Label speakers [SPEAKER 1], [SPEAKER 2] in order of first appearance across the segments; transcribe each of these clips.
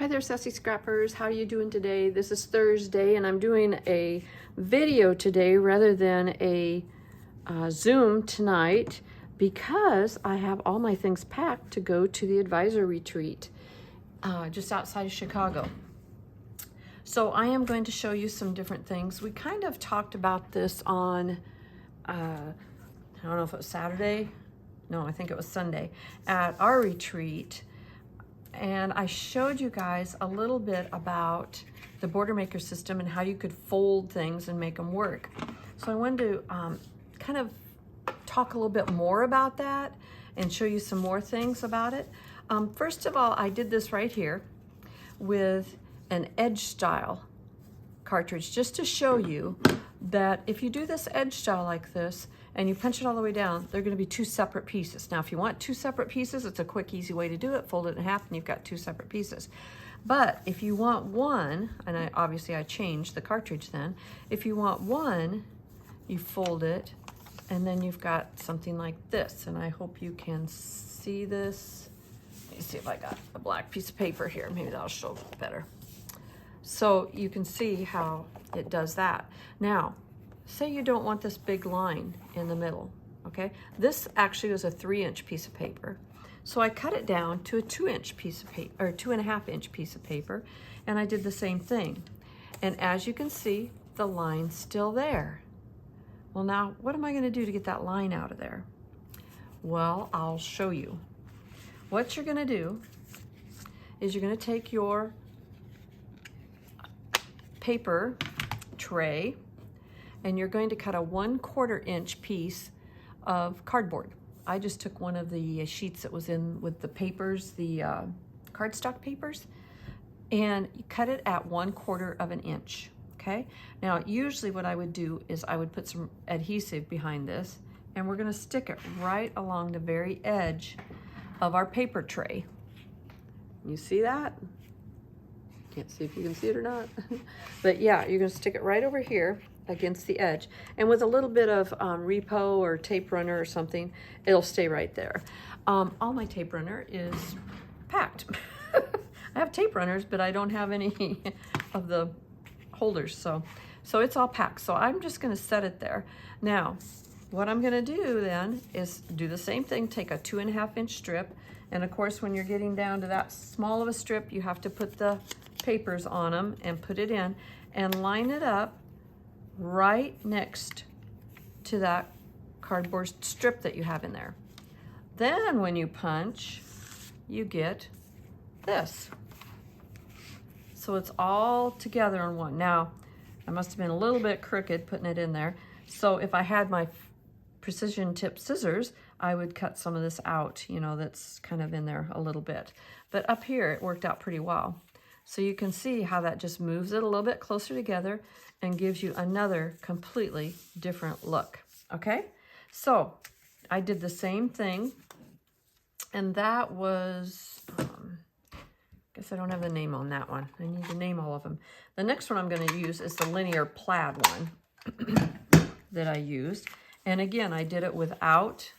[SPEAKER 1] Hi there, Sassy Scrappers. How are you doing today? This is Thursday, and I'm doing a video today rather than a Zoom tonight because I have all my things packed to go to the advisor retreat just outside of Chicago. So I am going to show you some different things. We kind of talked about this on, I don't know if it was Saturday. No, I think it was Sunday at our retreat. And I showed you guys a little bit about the border maker system and how you could fold things and make them work. So I wanted to kind of talk a little bit more about that and show you some more things about it. First of all, I did this right here with an edge style cartridge just to show you that if you do this edge style like this and you punch it all the way down, they're going to be two separate pieces. Now, if you want two separate pieces, it's a quick, easy way to do it. Fold it in half and you've got two separate pieces. But if you want one, and obviously I changed the cartridge then, if you want one, you fold it and then you've got something like this. And I hope you can see this. Let me see if I got a black piece of paper here. Maybe that'll show better. So you can see how it does that. Now, say you don't want this big line in the middle, okay? This actually was a 3-inch piece of paper. So I cut it down to a 2-inch piece of paper, or 2.5-inch piece of paper, and I did the same thing. And as you can see, the line's still there. Well, now, what am I gonna do to get that line out of there? Well, I'll show you. What you're gonna do is you're gonna take your paper tray and you're going to cut a 1/4 inch piece of cardboard. I just took one of the sheets that was in with the papers, the cardstock papers, and you cut it at 1/4 inch, okay? Now, usually what I would do is I would put some adhesive behind this and we're gonna stick it right along the very edge of our paper tray. You see that? Can't see if you can see it or not. But yeah, you're gonna stick it right over here against the edge. And with a little bit of repo or tape runner or something, it'll stay right there. All my tape runner is packed. I have tape runners, but I don't have any of the holders. So it's all packed. So I'm just gonna set it there. Now, what I'm gonna do then is do the same thing, take a 2.5-inch strip. And of course, when you're getting down to that small of a strip, you have to put the papers on them and put it in and line it up right next to that cardboard strip that you have in there. Then when you punch, you get this. So it's all together in one. Now, I must have been a little bit crooked putting it in there. So if I had my precision tip scissors, I would cut some of this out, you know, that's kind of in there a little bit. But up here, it worked out pretty well. So you can see how that just moves it a little bit closer together and gives you another completely different look, okay? So I did the same thing, and that was, guess I don't have the name on that one. I need to name all of them. The next one I'm gonna use is the linear plaid one that I used. And again, I did it without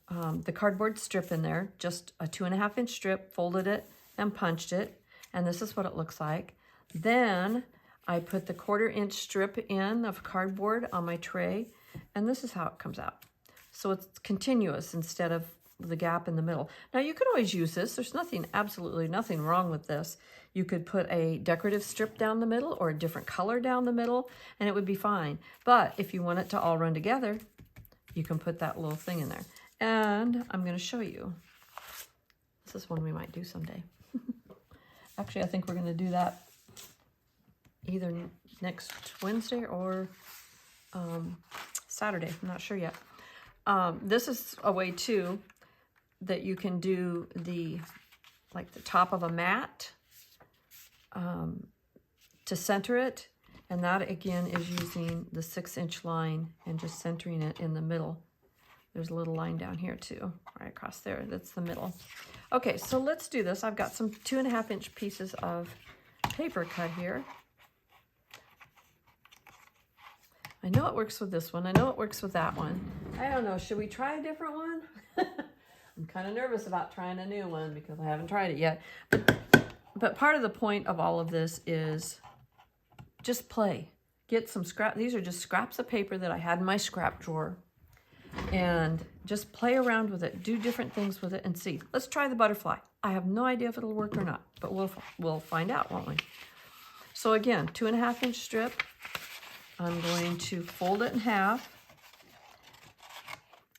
[SPEAKER 1] the cardboard strip in there, just a 2.5-inch strip, folded it and punched it. And this is what it looks like. Then I put the 1/4-inch strip in of cardboard on my tray, and this is how it comes out. So it's continuous instead of the gap in the middle. Now you could always use this. There's nothing, absolutely nothing wrong with this. You could put a decorative strip down the middle or a different color down the middle, and it would be fine. But if you want it to all run together, you can put that little thing in there. And I'm gonna show you. This is one we might do someday. Actually, I think we're gonna do that either next Wednesday or Saturday. I'm not sure yet. This is a way too that you can do like the top of a mat to center it. And that again is using the 6-inch line and just centering it in the middle. There's a little line down here too, right across there. That's the middle. Okay, so let's do this. I've got some 2.5-inch pieces of paper cut here. I know it works with this one. I know it works with that one. I don't know. Should we try a different one? I'm kind of nervous about trying a new one because I haven't tried it yet. But But part of the point of all of this is just play. Get some scrap. These are just scraps of paper that I had in my scrap drawer. And just play around with it. Do different things with it and see. Let's try the butterfly. I have no idea if it'll work or not, but we'll find out, won't we? So again, 2.5 inch strip. I'm going to fold it in half.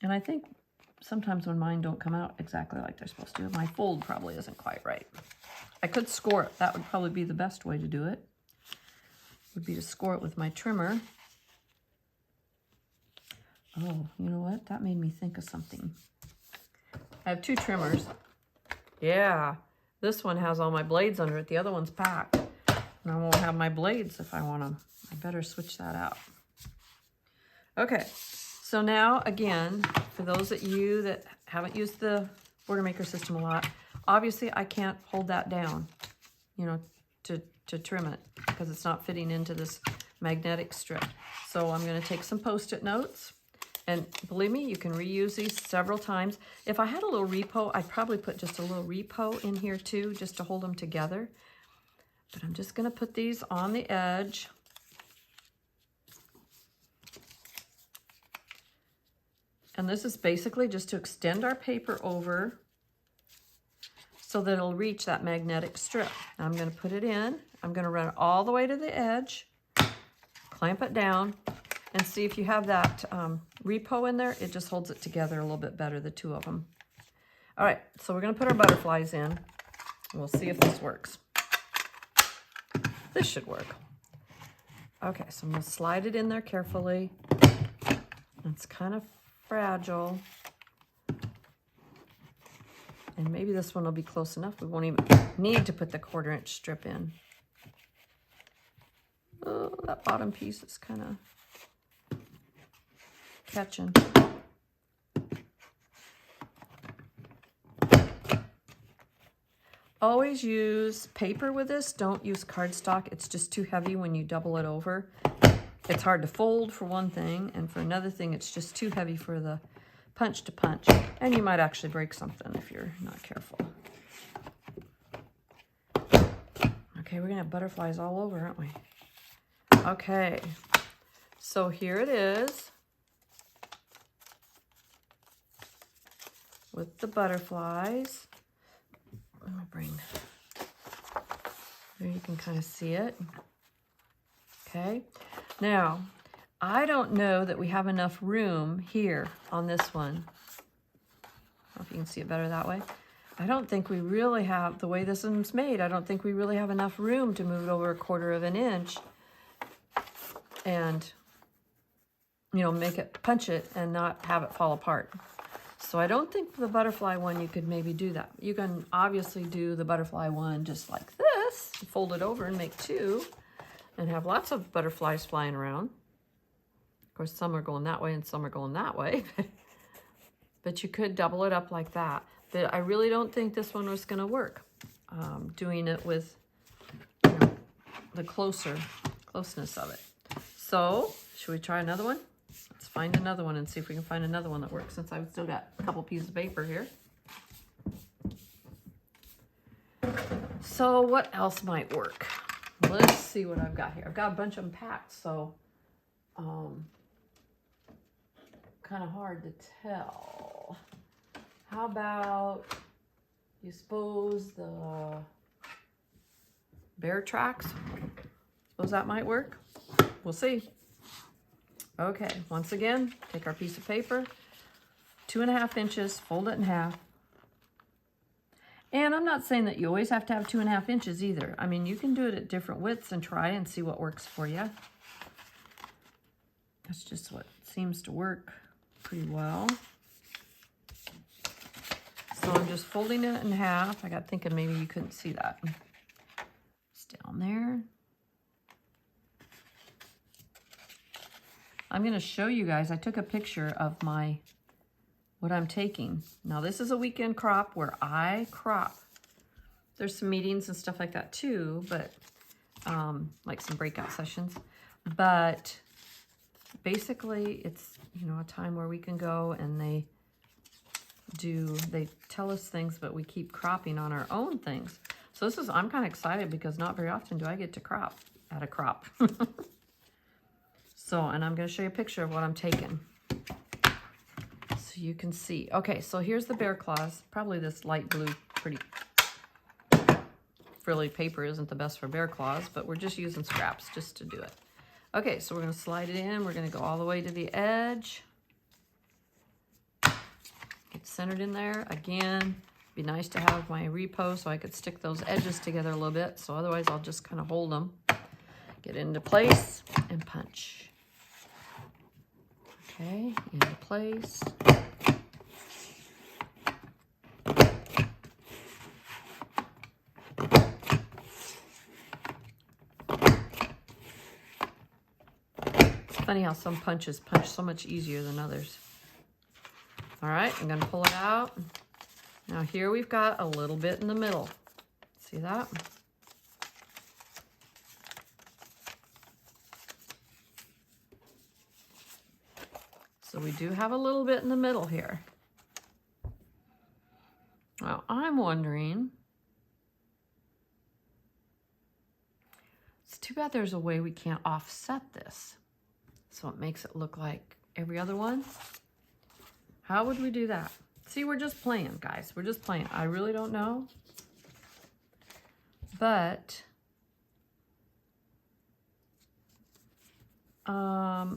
[SPEAKER 1] And I think sometimes when mine don't come out exactly like they're supposed to, my fold probably isn't quite right. I could score it. That would probably be the best way to do it. Would be to score it with my trimmer. Oh, you know what? That made me think of something. I have 2 trimmers. Yeah, this one has all my blades under it. The other one's packed. And I won't have my blades if I want them. I better switch that out. Okay, so now again, for those of you that haven't used the Border Maker system a lot, obviously I can't hold that down, you know, to trim it because it's not fitting into this magnetic strip. So I'm going to take some Post-it notes. And believe me, you can reuse these several times. If I had a little repo, I'd probably put just a little repo in here too, just to hold them together. But I'm just going to put these on the edge. And this is basically just to extend our paper over so that it'll reach that magnetic strip. Now I'm going to put it in. I'm going to run it all the way to the edge, clamp it down, and see if you have that repo in there, it just holds it together a little bit better, the 2 of them. All right, so we're gonna put our butterflies in. We'll see if this works. This should work. Okay, so I'm gonna slide it in there carefully. It's kind of fragile. And maybe this one will be close enough. We won't even need to put the 1/4 inch strip in. Oh, that bottom piece is kind of catching. Always use paper with this. Don't use cardstock. It's just too heavy when you double it over. It's hard to fold for one thing, and for another thing, it's just too heavy for the punch to punch. And you might actually break something if you're not careful. Okay, we're gonna have butterflies all over, aren't we? Okay, so here it is. With the butterflies. Let me bring, there you can kind of see it. Okay, now I don't know that we have enough room here on this one. I don't know if you can see it better that way. I don't think we really have, the way this one's made, I don't think we really have enough room to move it over 1/4 inch and, you know, make it, punch it and not have it fall apart. So I don't think for the butterfly one you could maybe do that. You can obviously do the butterfly one just like this, fold it over and make 2 and have lots of butterflies flying around. Of course, some are going that way and some are going that way, but you could double it up like that. But I really don't think this one was gonna work, doing it with, you know, the closeness of it. So, should we try another one? Let's find another one and see if we can find another one that works, since I've still got a couple pieces of paper here. So what else might work? Let's see what I've got here. I've got a bunch of them packed, so kind of hard to tell. How about, you suppose the bear tracks? Suppose that might work? We'll see. Okay, once again, take our piece of paper, 2.5 inches, fold it in half. And I'm not saying that you always have to have 2.5 inches either. I mean, you can do it at different widths and try and see what works for you. That's just what seems to work pretty well. So I'm just folding it in half. I got thinking maybe you couldn't see that. It's down there. I'm going to show you guys, I took a picture of what I'm taking. Now this is a weekend crop where I crop. There's some meetings and stuff like that too, but like some breakout sessions. But basically it's, you know, a time where we can go and they tell us things, but we keep cropping on our own things. So I'm kind of excited because not very often do I get to crop at a crop. So, and I'm going to show you a picture of what I'm taking so you can see. Okay, so here's the bear claws. Probably this light blue, pretty frilly paper isn't the best for bear claws, but we're just using scraps just to do it. Okay, so we're going to slide it in. We're going to go all the way to the edge. Get centered in there. Again, be nice to have my repo so I could stick those edges together a little bit. So otherwise I'll just kind of hold them. Get into place and punch. Okay, into place. It's funny how some punches punch so much easier than others. All right, I'm gonna pull it out. Now here we've got a little bit in the middle. See that? So we do have a little bit in the middle here. Now I'm wondering, it's too bad there's a way we can't offset this. So it makes it look like every other one. How would we do that? See, we're just playing, guys. We're just playing. I really don't know. But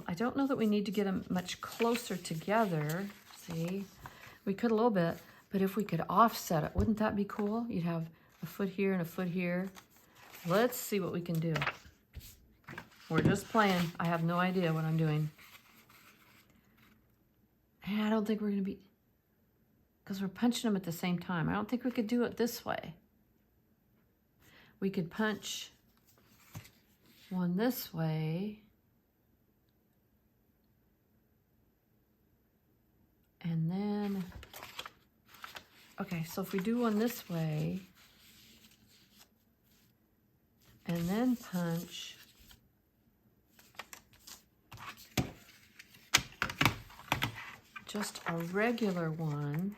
[SPEAKER 1] I don't know that we need to get them much closer together. See, we could a little bit, but if we could offset it, wouldn't that be cool? You'd have a foot here and a foot here. Let's see what we can do. We're just playing. I have no idea what I'm doing. And I don't think we're going to be, because we're punching them at the same time. I don't think we could do it this way. We could punch one this way. And then, okay, so if we do one this way, and then punch just a regular one,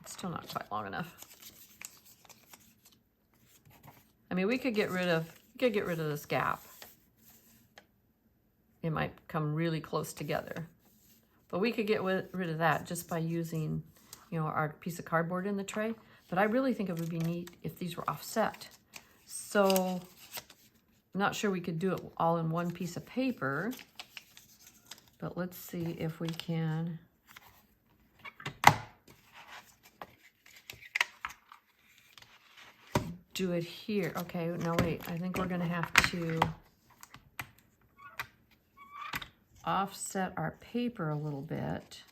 [SPEAKER 1] it's still not quite long enough. I mean, we could get rid of this gap. It might come really close together. But we could get rid of that just by using, you know, our piece of cardboard in the tray. But I really think it would be neat if these were offset. So I'm not sure we could do it all in one piece of paper. But let's see if we can. Do it here. Okay, now wait. I think we're going to have to offset our paper a little bit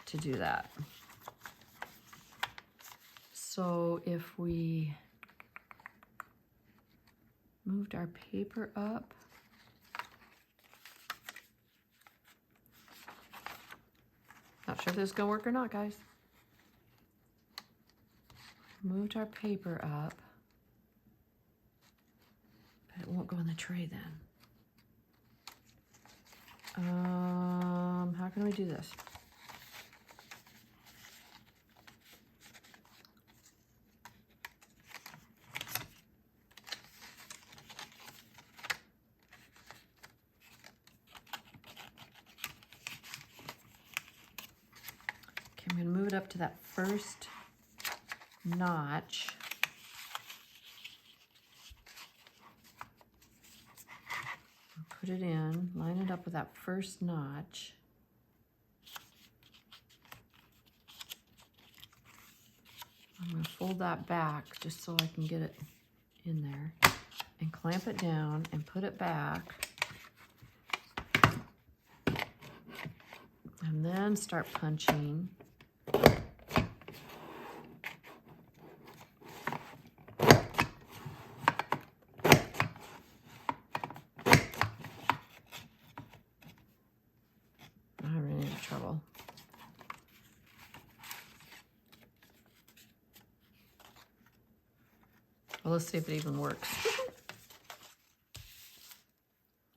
[SPEAKER 1] to do that. So if we moved our paper up, not sure if this is gonna work or not, guys. Moved our paper up, but it won't go in the tray then. How can we do this? Okay, I'm going to move it up to that first notch. Put it in, line it up with that first notch. I'm going to fold that back just so I can get it in there and clamp it down and put it back. And then start punching. Trouble. Well, let's see if it even works.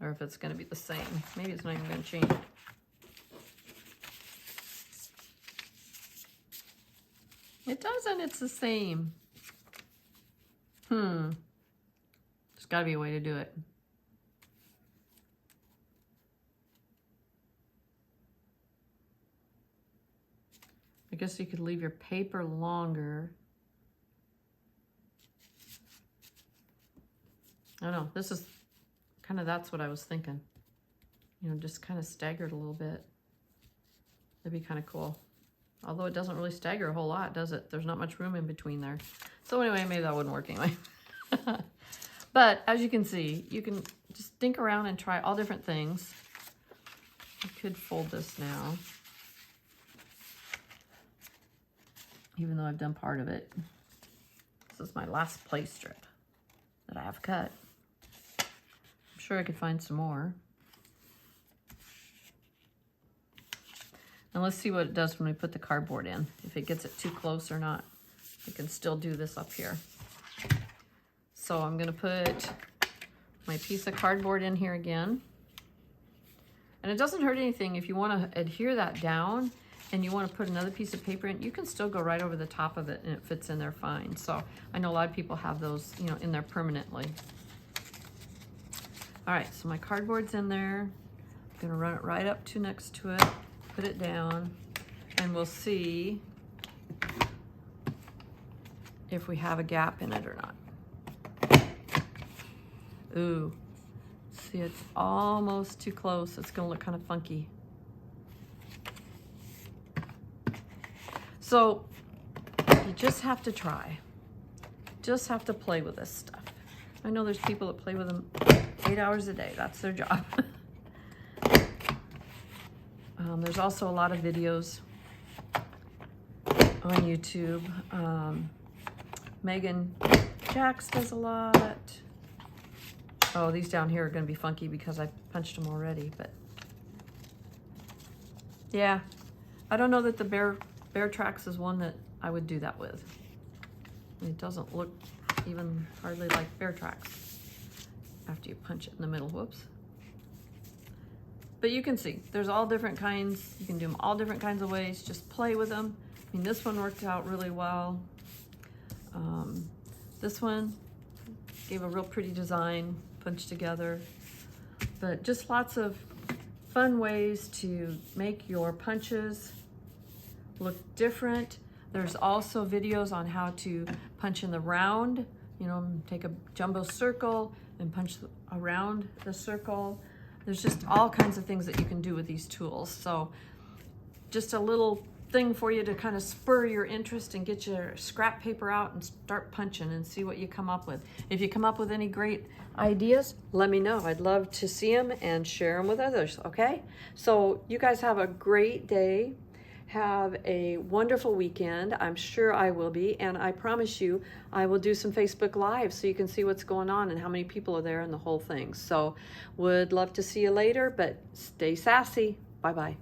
[SPEAKER 1] Or if it's going to be the same. Maybe it's not even going to change. It doesn't, it's the same. There's got to be a way to do it. I guess you could leave your paper longer. I don't know. This is kind of, that's what I was thinking. You know, just kind of staggered a little bit. That'd be kind of cool. Although it doesn't really stagger a whole lot, does it? There's not much room in between there. So anyway, maybe that wouldn't work anyway. But as you can see, you can just think around and try all different things. I could fold this now, even though I've done part of it. This is my last play strip that I have cut. I'm sure I could find some more. And let's see what it does when we put the cardboard in, if it gets it too close or not. I can still do this up here. So I'm gonna put my piece of cardboard in here again. And it doesn't hurt anything if you wanna adhere that down and you wanna put another piece of paper in, you can still go right over the top of it and it fits in there fine. So I know a lot of people have those, you know, in there permanently. All right, so my cardboard's in there. I'm gonna run it right up to next to it. Put it down, and we'll see if we have a gap in it or not. Ooh, see, it's almost too close. It's gonna look kind of funky. So you just have to try. Just have to play with this stuff. I know there's people that play with them 8 hours a day. That's their job. There's also a lot of videos on YouTube. Megan Jacks does a lot. Oh, these down here are going to be funky because I punched them already, but yeah, I don't know that the bear tracks is one that I would do that with. It doesn't look even hardly like bear tracks after you punch it in the middle. Whoops. But you can see, there's all different kinds. You can do them all different kinds of ways. Just play with them. I mean, this one worked out really well. This one gave a real pretty design, punched together. But just lots of fun ways to make your punches look different. There's also videos on how to punch in the round. You know, take a jumbo circle and punch around the circle. There's just all kinds of things that you can do with these tools. So just a little thing for you to kind of spur your interest and get your scrap paper out and start punching and see what you come up with. If you come up with any great ideas, let me know. I'd love to see them and share them with others, okay? So you guys have a great day. Have a wonderful weekend. I'm sure I will be, and I promise you I will do some Facebook Live so you can see what's going on and how many people are there and the whole thing. So would love to see you later, but stay sassy. Bye-bye.